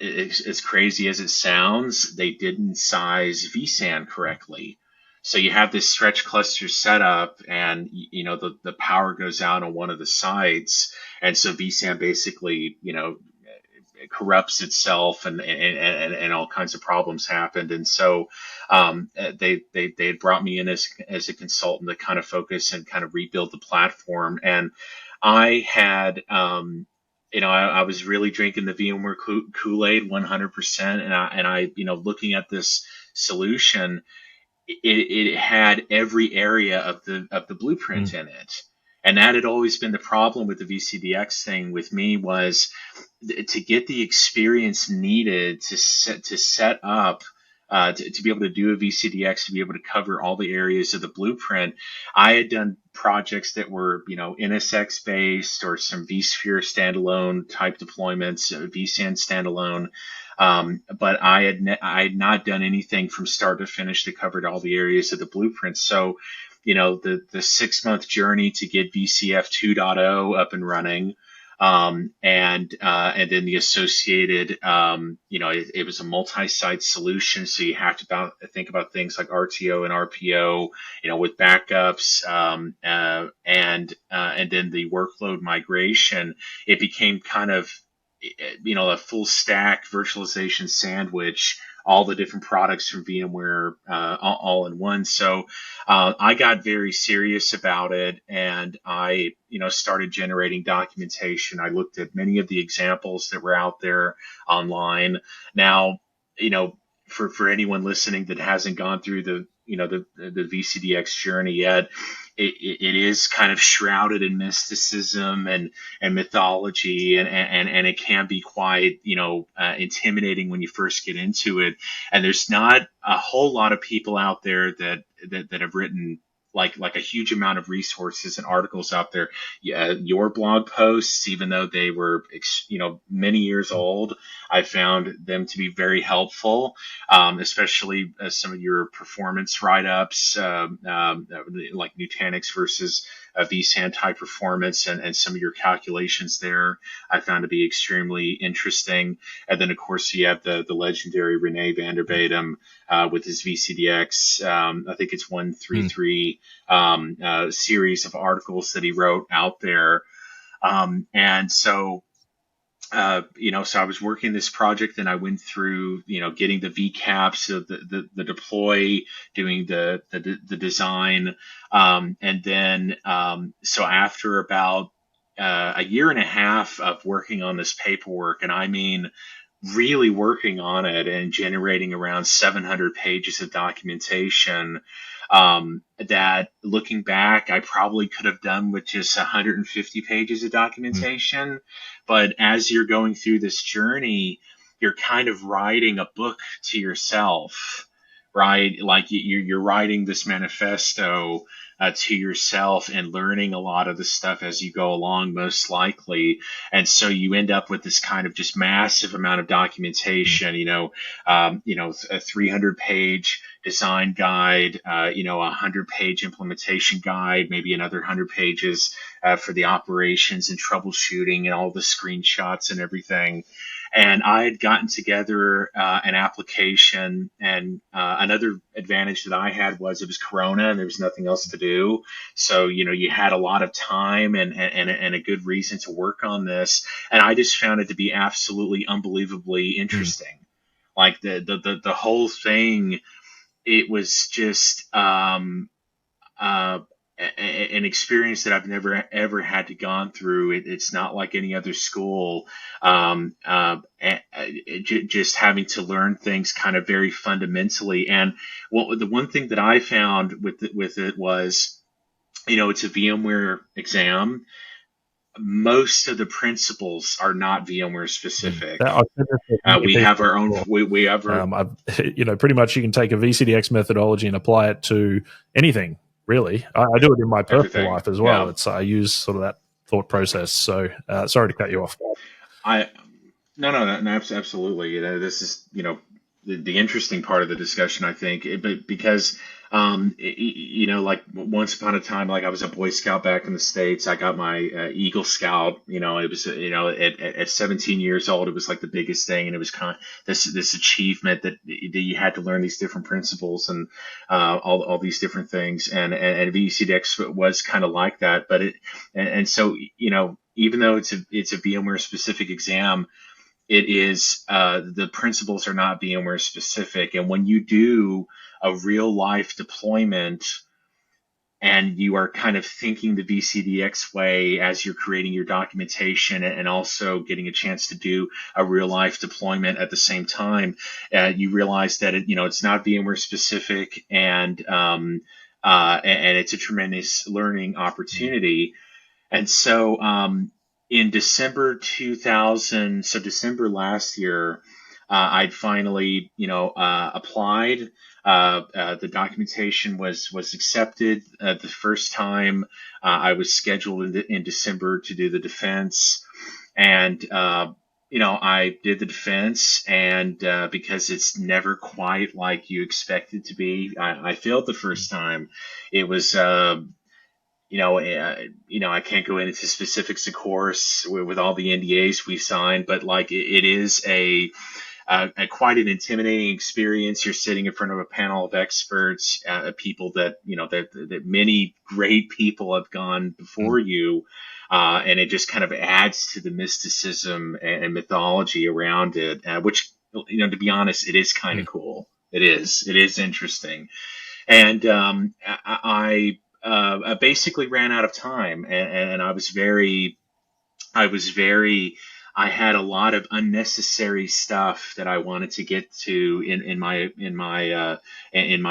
as crazy as it sounds, they didn't size vSAN correctly. So you have this stretch cluster set up, and the power goes out on one of the sites, and so vSAN basically it corrupts itself, and all kinds of problems happened. And so they had brought me in as a consultant to kind of focus and kind of rebuild the platform. And I had I was really drinking the VMware Kool-Aid 100%, and I looking at this solution, it had every area of the blueprint in it. And that had always been the problem with the VCDX thing with me, was to get the experience needed to set up to be able to do a VCDX, to be able to cover all the areas of the blueprint. I had done projects that were, NSX based, or some vSphere standalone type deployments, vSAN standalone. But I had not done anything from start to finish that covered all the areas of the blueprint. So, the 6-month journey to get VCF 2.0 up and running, and then the associated, it was a multi-site solution, so you have to think about things like RTO and RPO, with backups, and then the workload migration. It became kind of a full stack virtualization sandwich, all the different products from VMware all in one. So I got very serious about it, and I started generating documentation. I looked at many of the examples that were out there online. Now, for anyone listening that hasn't gone through the VCDX journey yet, it is kind of shrouded in mysticism and mythology, and it can be quite intimidating when you first get into it. And there's not a whole lot of people out there that have written like a huge amount of resources and articles out there. Yeah, your blog posts, even though they were many years old, I found them to be very helpful, especially some of your performance write-ups, like Nutanix versus vSAN type performance, and some of your calculations there I found to be extremely interesting. And then, of course, you have the legendary Rene van der Vatum with his VCDX, I think it's 133 series of articles that he wrote out there. And so, so I was working this project, and I went through, getting the VCAP, so the deploy, doing the design, and then so after about a year and a half of working on this paperwork, and I mean really working on it and generating around 700 pages of documentation, that looking back, I probably could have done with just 150 pages of documentation. But as you're going through this journey, you're kind of writing a book to yourself, right? Like you're writing this manifesto to yourself and learning a lot of the stuff as you go along, most likely. And so you end up with this kind of just massive amount of documentation, a 300-page design guide, a 100-page implementation guide, maybe another 100 pages for the operations and troubleshooting and all the screenshots and everything. And I had gotten together an application, and another advantage that I had was it was Corona and there was nothing else to do. So, you had a lot of time and a good reason to work on this. And I just found it to be absolutely unbelievably interesting. Like the whole thing, it was just an experience that I've never ever had to gone through. It's not like any other school. Just having to learn things kind of very fundamentally. And the one thing that I found with it was, it's a VMware exam. Most of the principles are not VMware specific. We have our own. We have our. Pretty much you can take a VCDX methodology and apply it to anything. Really, I do it in my personal life as well. Yeah. I use sort of that thought process. So sorry to cut you off. No, absolutely. This is the interesting part of the discussion, I think, because like once upon a time, like I was a Boy Scout back in the States. I got my Eagle Scout. It was at 17 years old, it was like the biggest thing, and it was kind of this achievement that you had to learn these different principles and all these different things, and VCDX was kind of like that. But so even though it's a VMware specific exam, it is the principles are not VMware specific. And when you do a real life deployment and you are kind of thinking the VCDX way as you're creating your documentation and also getting a chance to do a real life deployment at the same time, you realize that it's not VMware specific, and it's a tremendous learning opportunity. And so in December 2000, so December last year, I'd finally, applied. The documentation was accepted. The first time I was scheduled in December to do the defense, and I did the defense, and because it's never quite like you expect it to be, I failed the first time. It was. I can't go into specifics, of course, with all the NDAs we signed, but like it is a quite an intimidating experience. You're sitting in front of a panel of experts, people that that many great people have gone before you, and it just kind of adds to the mysticism and mythology around it, which to be honest, it is kind of cool. It is interesting, and I basically ran out of time, and I had a lot of unnecessary stuff that I wanted to get to in my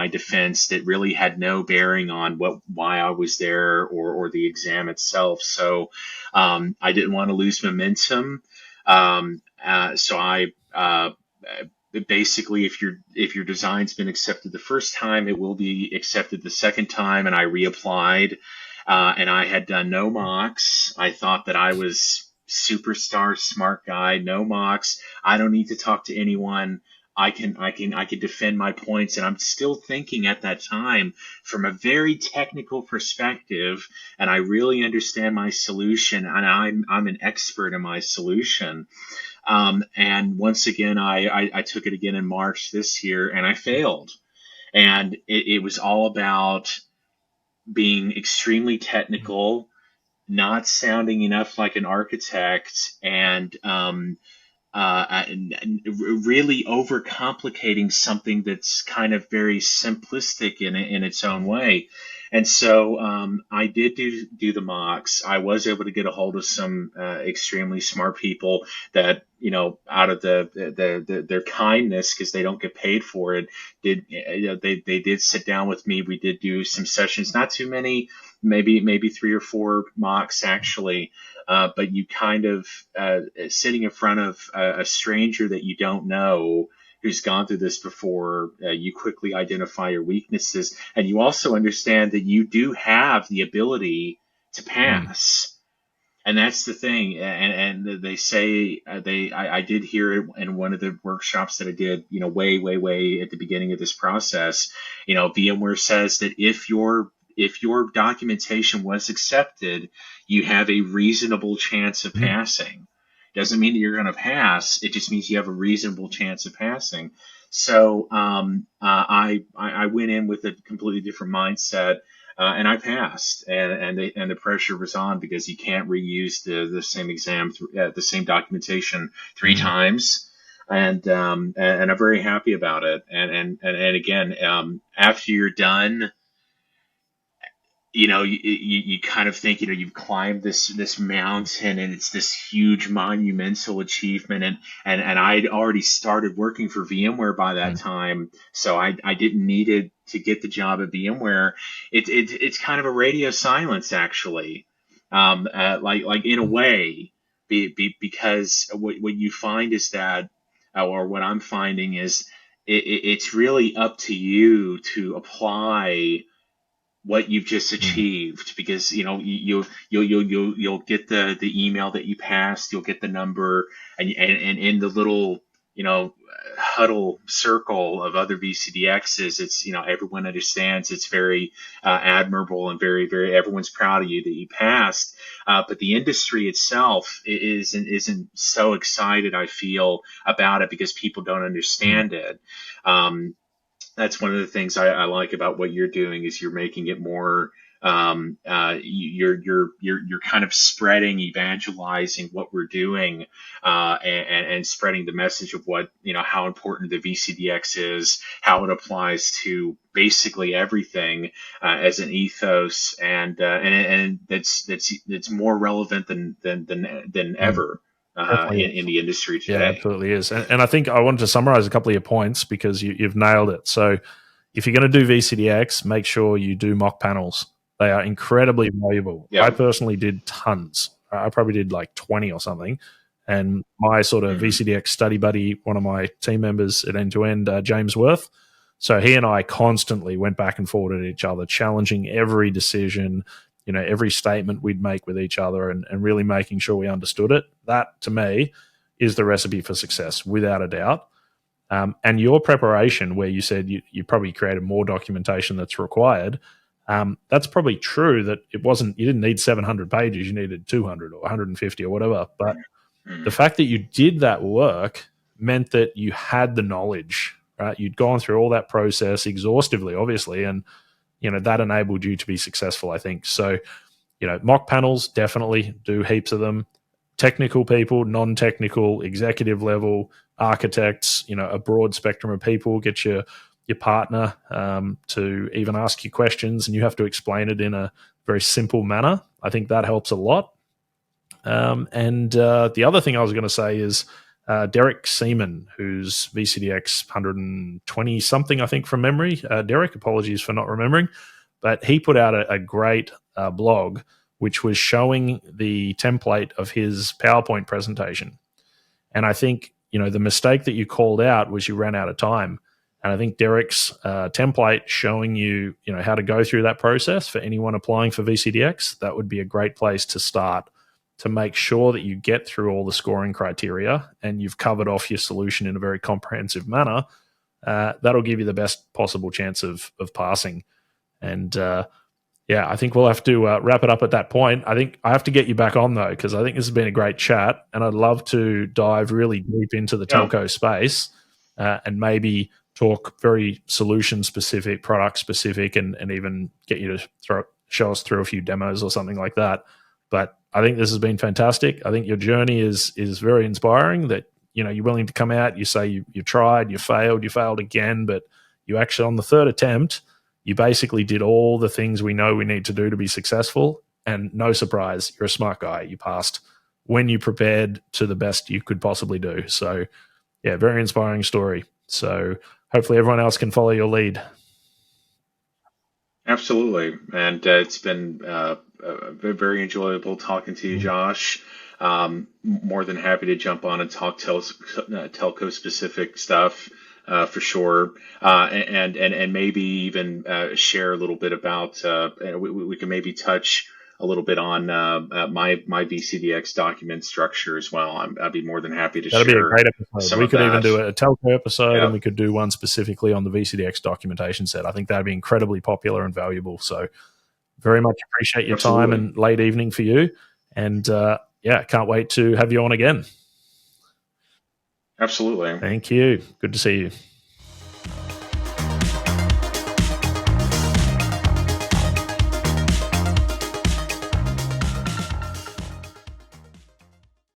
defense that really had no bearing on why I was there or the exam itself. So I didn't want to lose momentum. So I basically, if your design's been accepted the first time, it will be accepted the second time. And I reapplied, and I had done no mocks. I thought that I was superstar smart guy. No mocks. I don't need to talk to anyone. I can defend my points. And I'm still thinking at that time from a very technical perspective, and I really understand my solution, and I'm an expert in my solution. And once again, I took it again in March this year, and I failed. And it was all about being extremely technical, not sounding enough like an architect, and really overcomplicating something that's kind of very simplistic in its own way. And so I did do the mocks. I was able to get a hold of some extremely smart people that, out of their kindness, because they don't get paid for it, they did sit down with me. We did do some sessions, not too many, maybe 3 or 4 mocks actually. But you kind of sitting in front of a stranger that you don't know, who's gone through this before, you quickly identify your weaknesses, and you also understand that you do have the ability to Mm. pass. And that's the thing. And they say I did hear it in one of the workshops that I did, way at the beginning of this process. VMware says that if your documentation was accepted, you have a reasonable chance of Mm. passing. Doesn't mean that you're going to pass. It just means you have a reasonable chance of passing. So I went in with a completely different mindset, and I passed, and the pressure was on because you can't reuse the same exam, the same documentation three Mm. times. And I'm very happy about it. And again, after you're done, you kind of think, you've climbed this mountain, and it's this huge monumental achievement. And I'd already started working for VMware by that Mm. time, so I didn't need it to get the job at VMware. It's kind of a radio silence, actually, like in a Mm. way, because what you find is that, or what I'm finding is, it's really up to you to apply what you've just Mm. achieved, because you'll get the email that you passed, you'll get the number, and in the little, huddle circle of other VCDXs, it's, everyone understands, it's very admirable, and very everyone's proud of you that you passed. But the industry itself isn't so excited, I feel, about it, because people don't Mm. understand it. That's one of the things I like about what you're doing, is you're making it more, you're kind of spreading, evangelizing what we're doing, and spreading the message of what, how important the VCDX is, how it applies to basically everything, as an ethos, and that's more relevant than Mm. ever, Definitely in is. the industry Yeah, today. absolutely is. And I think I wanted to summarize a couple of your points because you've nailed it. So if you're going to do VCDX, make sure you do mock panels. They are incredibly valuable. I Yeah. personally did tons. I probably did like 20 or something. And my sort of Hmm. VCDX study buddy, one of my team members at End to End, James Worth. So he and I constantly went back and forward at each other, challenging every decision, every statement we'd make with each other, and really making sure we understood it. That, to me, is the recipe for success, without a doubt. And your preparation, where you said you probably created more documentation that's required, that's probably true. That you didn't need 700 pages, you needed 200 or 150 or whatever. But the Hmm. fact that you did that work meant that you had the knowledge, right? You'd gone through all that process exhaustively, obviously, and that enabled you to be successful, I think. So, mock panels, definitely do heaps of them. Technical people, non-technical, executive level, architects, a broad spectrum of people. Get your partner to even ask you questions, and you have to explain it in a very simple manner. I think that helps a lot. And the other thing I was going to say is Derek Seaman, who's VCDX 120 something, I think, from memory. Derek, apologies for not remembering, but he put out a great blog which was showing the template of his PowerPoint presentation. And I think, the mistake that you called out was you ran out of time. And I think Derek's template showing you, how to go through that process for anyone applying for VCDX, that would be a great place to start, to make sure that you get through all the scoring criteria and you've covered off your solution in a very comprehensive manner. That'll give you the best possible chance of passing. And yeah, I think we'll have to wrap it up at that point. I think I have to get you back on, though, because I think this has been a great chat, and I'd love to dive really deep into the Yeah. telco space, and maybe talk very solution specific, product specific, and even get you to show us through a few demos or something like that. But I think this has been fantastic. I think your journey is very inspiring. That you're willing to come out. You say you tried, you failed again, but you actually, on the third attempt, you basically did all the things we know we need to do to be successful. And no surprise, you're a smart guy. You passed when you prepared to the best you could possibly do. So, yeah, very inspiring story. So, hopefully, everyone else can follow your lead. Absolutely, and it's been very enjoyable talking to you, Mm. Josh. More than happy to jump on and talk telco specific stuff for sure, and maybe even share a little bit about. We can maybe touch a little bit on my VCDX document structure as well. I'd be more than happy to That'd be a share great episode. some We of could even that. do a telco episode, and Yeah, we could do one specifically on the VCDX documentation set. I think that'd be incredibly popular and valuable. So, very much appreciate your time absolutely, and late evening for you. And yeah, can't wait to have you on again. absolutely. Thank you. Good to see you.